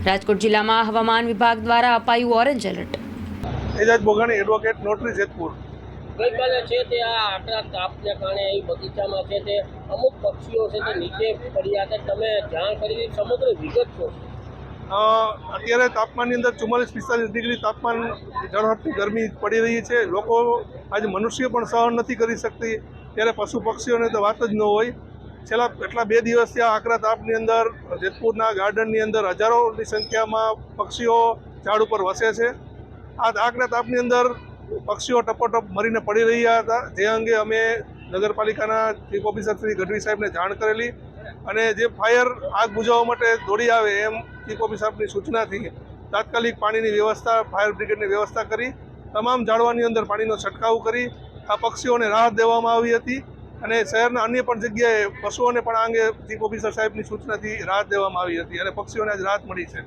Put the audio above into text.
રાજકોટ જિલ્લામાં હવામાન વિભાગ દ્વારા અપાયું orange alert. Ejaj Boghani, advocate, notary, Jetpur. ગઈકાલે છે તે આ આટલા તાપને કારણે એ બગીચામાં છે તે અમુક પક્ષીઓ છે તે નીચે પડ્યા હતા. તમે જાણ કરી સમગ્ર વિગત છો? અત્યારે તાપમાનની અંદર 44-45 ડિગ્રી તાપમાન, ઝળહળતી ગરમી પડી રહી છે. લોકો આજે મનુષ્ય પણ સહન નથી કરી શકતી, ત્યારે પશુ પક્ષીઓને તો વાત જ ન હોય. છેલ્લા એટલા 2 દિવસથી આ આકરા તાપની અંદર જેતપુરના ગાર્ડનની અંદર હજારોની સંખ્યામાં પક્ષીઓ ઝાડ ઉપર વસે છે. આ આકરા તાપની અંદર પક્ષીઓ ટપોટપ મરીને પડી રહ્યા હતા, જે અંગે અમે નગરપાલિકાના ચીફ ઓફિસર શ્રી ગઢવી સાહેબને જાણ કરેલી અને જે ફાયર આગ બુઝાવવા માટે દોડી આવે એમ ચીફ ઓફિસર સાહેબની સૂચનાથી તાત્કાલિક પાણીની વ્યવસ્થા, ફાયર બ્રિગેડની વ્યવસ્થા કરી તમામ ઝાડવાની અંદર પાણીનો છંટકાવ કરી આ પક્ષીઓને રાહત દેવામાં આવી હતી અને શહેરના અન્ય પણ જગ્યાએ પશુઓને પણ આ અંગે ચીફ ઓફિસર સાહેબની સૂચનાથી રાહત દેવામાં આવી હતી અને પક્ષીઓને આજ રાહત મળી છે.